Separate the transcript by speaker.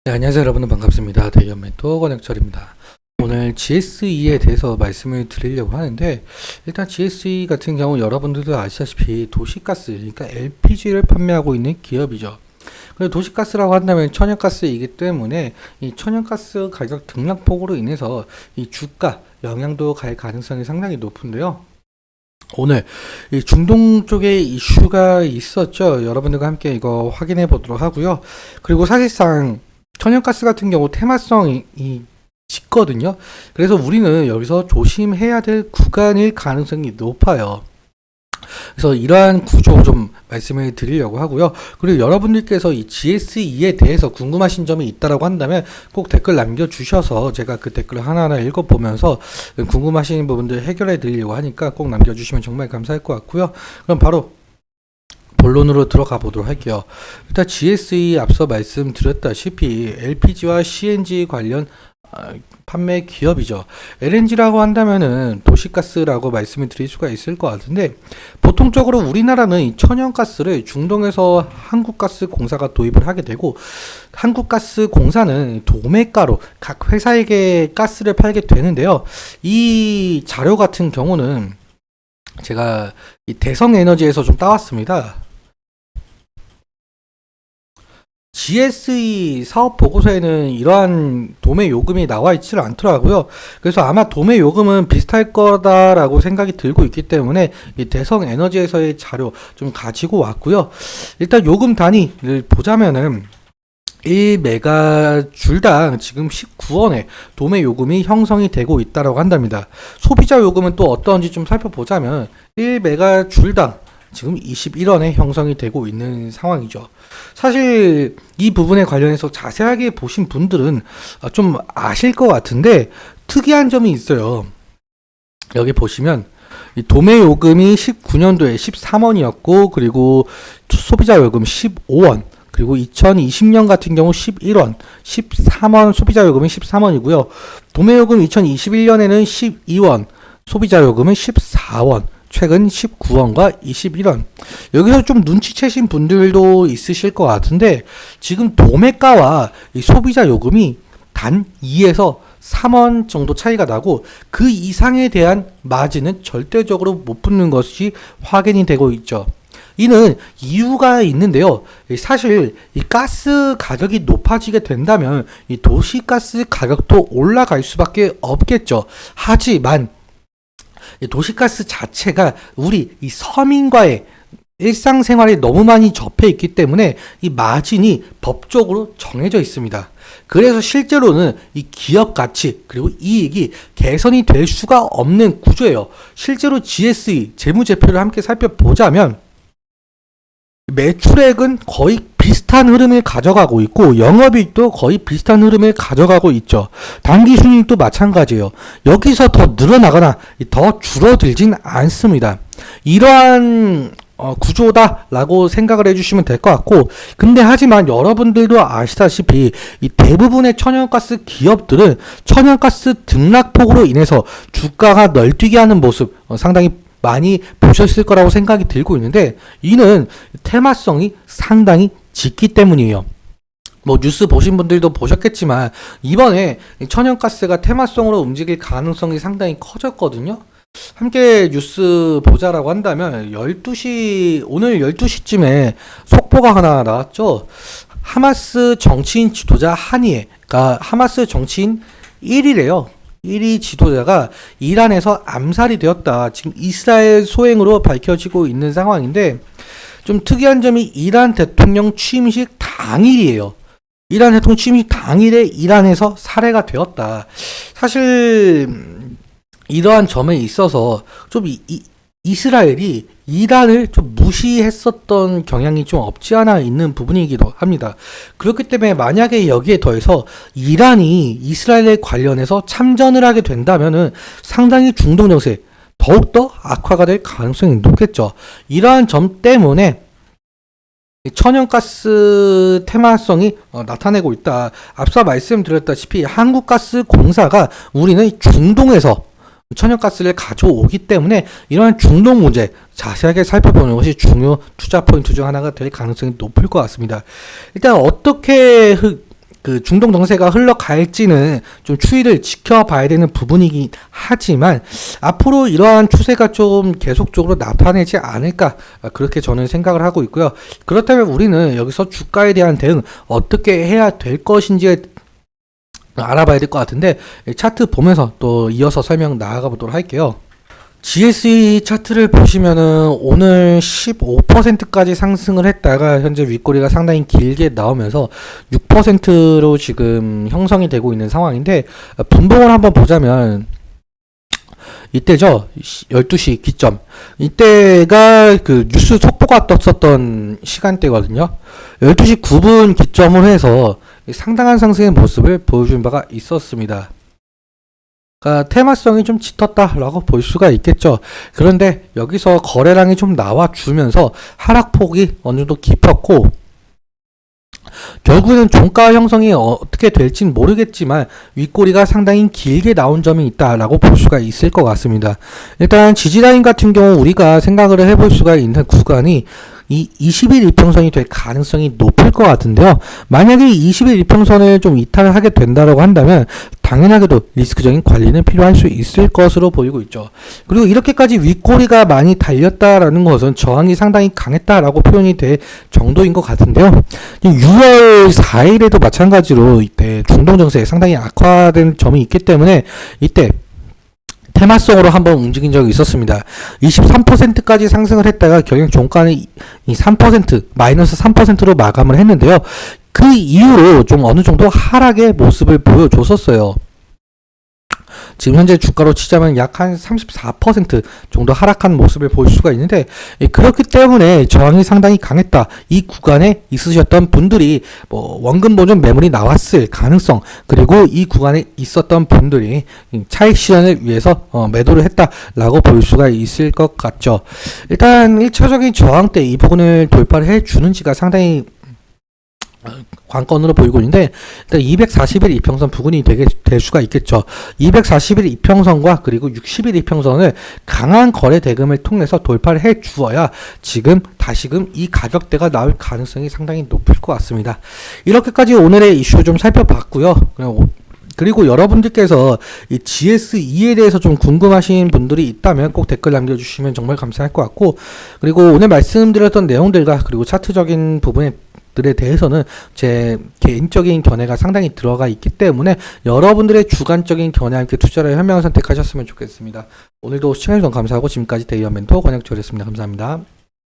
Speaker 1: 네, 안녕하세요 여러분, 반갑습니다. 대기업 멘토 권혁철입니다. 오늘 GSE에 대해서 말씀을 드리려고 하는데, 일단 GSE 같은 경우 여러분들도 아시다시피 도시가스, 그러니까 LPG를 판매하고 있는 기업이죠. 그리고 도시가스라고 한다면 천연가스이기 때문에 이 천연가스 가격 등락폭으로 인해서 이 주가 영향도 갈 가능성이 상당히 높은데요. 오늘 이 중동 쪽에 이슈가 있었죠. 여러분들과 함께 이거 확인해 보도록 하고요. 그리고 사실상 천연가스 같은 경우 테마성이 짙거든요. 그래서 우리는 여기서 조심해야 될 구간일 가능성이 높아요. 그래서 이러한 구조 좀 말씀을 드리려고 하고요. 그리고 여러분들께서 이 GSE에 대해서 궁금하신 점이 있다라고 한다면 꼭 댓글 남겨주셔서 제가 그 댓글을 하나하나 읽어보면서 궁금하신 부분들 해결해 드리려고 하니까 꼭 남겨주시면 정말 감사할 것 같고요. 그럼 바로 본론으로 들어가 보도록 할게요. 일단 GSE 앞서 말씀드렸다시피 LPG와 CNG 관련 판매 기업이죠. LNG라고 한다면은 도시가스라고 말씀을 드릴 수가 있을 것 같은데, 보통적으로 우리나라는 이 천연가스를 중동에서 한국가스공사가 도입을 하게 되고, 한국가스공사는 도매가로 각 회사에게 가스를 팔게 되는데요. 이 자료 같은 경우는 제가 이 대성에너지에서 좀 따왔습니다. GSE 사업 보고서에는 이러한 도매 요금이 나와 있지를 않더라고요. 그래서 아마 도매 요금은 비슷할 거다라고 생각이 들고 있기 때문에 이 대성에너지에서의 자료 좀 가지고 왔고요. 일단 요금 단위를 보자면은 1메가 줄당 지금 19원에 도매 요금이 형성이 되고 있다고 한답니다. 소비자 요금은 또 어떤지 좀 살펴보자면 1메가 줄당 지금 21원에 형성이 되고 있는 상황이죠. 사실 이 부분에 관련해서 자세하게 보신 분들은 좀 아실 것 같은데, 특이한 점이 있어요. 여기 보시면 이 도매 요금이 19년도에 13원이었고, 그리고 소비자 요금 15원, 그리고 2020년 같은 경우 11원, 13원, 소비자 요금은 13원이고요. 도매 요금 2021년에는 12원, 소비자 요금은 14원, 최근 19원과 21원. 여기서 좀 눈치채신 분들도 있으실 것 같은데, 지금 도매가와 이 소비자 요금이 단 2에서 3원 정도 차이가 나고, 그 이상에 대한 마진은 절대적으로 못 붙는 것이 확인이 되고 있죠. 이는 이유가 있는데요. 사실 이 가스 가격이 높아지게 된다면 이 도시가스 가격도 올라갈 수밖에 없겠죠. 하지만 이 도시가스 자체가 우리 이 서민과의 일상생활에 너무 많이 접해 있기 때문에 이 마진이 법적으로 정해져 있습니다. 그래서 실제로는 이 기업 가치 그리고 이익이 개선이 될 수가 없는 구조예요. 실제로 GSE 재무제표를 함께 살펴보자면 매출액은 거의 비슷한 흐름을 가져가고 있고, 영업이익도 거의 비슷한 흐름을 가져가고 있죠. 당기순이익도 마찬가지예요. 여기서 더 늘어나거나 더 줄어들진 않습니다. 이러한 구조다라고 생각을 해주시면 될 것 같고, 근데 하지만 여러분들도 아시다시피 이 대부분의 천연가스 기업들은 천연가스 등락폭으로 인해서 주가가 널뛰게 하는 모습 상당히 많이 보셨을 거라고 생각이 들고 있는데, 이는 테마성이 상당히 짙기 때문이에요. 뭐 뉴스 보신 분들도 보셨겠지만 이번에 천연가스가 테마성으로 움직일 가능성이 상당히 커졌거든요. 함께 뉴스 보자라고 한다면 오늘 12시쯤에 속보가 하나 나왔죠. 하마스 정치인 지도자 하니에가 하마스 정치인 1위래요. 1위 지도자가 이란에서 암살이 되었다. 지금 이스라엘 소행으로 밝혀지고 있는 상황인데, 좀 특이한 점이 이란 대통령 취임식 당일이에요. 이란 대통령 취임식 당일에 이란에서 살해가 되었다. 사실 이러한 점에 있어서 좀 이스라엘이 이란을 좀 무시했었던 경향이 좀 없지 않아 있는 부분이기도 합니다. 그렇기 때문에 만약에 여기에 더해서 이란이 이스라엘에 관련해서 참전을 하게 된다면은 상당히 중동 정세 더욱더 악화가 될 가능성이 높겠죠. 이러한 점 때문에 천연가스 테마성이 나타내고 있다. 앞서 말씀드렸다시피 한국가스공사가 우리는 중동에서 천연가스를 가져오기 때문에 이러한 중동 문제 자세하게 살펴보는 것이 중요 투자 포인트 중 하나가 될 가능성이 높을 것 같습니다. 일단 어떻게 그 중동 정세가 흘러갈지는 좀 추이를 지켜봐야 되는 부분이긴 하지만 앞으로 이러한 추세가 좀 계속적으로 나타내지 않을까 그렇게 저는 생각을 하고 있고요. 그렇다면 우리는 여기서 주가에 대한 대응 어떻게 해야 될 것인지에 알아봐야 될 것 같은데 차트 보면서 또 이어서 설명 나아가 보도록 할게요. GSE 차트를 보시면은 오늘 15%까지 상승을 했다가 현재 윗꼬리가 상당히 길게 나오면서 6%로 지금 형성이 되고 있는 상황인데 분봉을 한번 보자면 이때죠. 12시 기점. 이때가 그 뉴스 속보가 떴었던 시간대거든요. 12시 9분 기점으로 해서 상당한 상승의 모습을 보여준 바가 있었습니다. 그러니까 테마성이 좀 짙었다라고 볼 수가 있겠죠. 그런데 여기서 거래량이 좀 나와주면서 하락폭이 어느 정도 깊었고 결국에는 종가 형성이 어떻게 될진 모르겠지만 윗꼬리가 상당히 길게 나온 점이 있다라고 볼 수가 있을 것 같습니다. 일단 지지라인 같은 경우 우리가 생각을 해볼 수가 있는 구간이 이 20일 이평선이 될 가능성이 높을 것 같은데요. 만약에 20일 이평선을 좀 이탈을 하게 된다라고 한다면 당연하게도 리스크적인 관리는 필요할 수 있을 것으로 보이고 있죠. 그리고 이렇게까지 윗꼬리가 많이 달렸다라는 것은 저항이 상당히 강했다라고 표현이 될 정도인 것 같은데요. 6월 4일에도 마찬가지로 이때 중동 정세에 상당히 악화된 점이 있기 때문에 이때 테마성으로 한번 움직인 적이 있었습니다. 23%까지 상승을 했다가 경영 종가는 이 3%, 마이너스 3%로 마감을 했는데요. 그 이후로 좀 어느 정도 하락의 모습을 보여줬었어요. 지금 현재 주가로 치자면 약 한 34% 정도 하락한 모습을 볼 수가 있는데 그렇기 때문에 저항이 상당히 강했다. 이 구간에 있으셨던 분들이 뭐 원금 보존 매물이 나왔을 가능성 그리고 이 구간에 있었던 분들이 차익 실현을 위해서 매도를 했다라고 볼 수가 있을 것 같죠. 일단 1차적인 저항대 이 부분을 돌파를 해주는지가 상당히 관건으로 보이고 있는데 일단 240일 이평선 부근이 될 수가 있겠죠. 240일 이평선과 그리고 60일 이평선을 강한 거래 대금을 통해서 돌파를 해 주어야 지금 다시금 이 가격대가 나올 가능성이 상당히 높을 것 같습니다. 이렇게까지 오늘의 이슈 좀 살펴봤고요. 그리고 여러분들께서 이 GSE에 대해서 좀 궁금하신 분들이 있다면 꼭 댓글 남겨주시면 정말 감사할 것 같고 그리고 오늘 말씀드렸던 내용들과 그리고 차트적인 부분에 들에 대해서는 제 개인적인 견해가 상당히 들어가 있기 때문에 여러분들의 주관적인 견해와 함께 투자를 현명한 선택하셨으면 좋겠습니다. 오늘도 시청해주셔서 감사하고 지금까지 데이어 멘토 권혁철이었습니다. 감사합니다.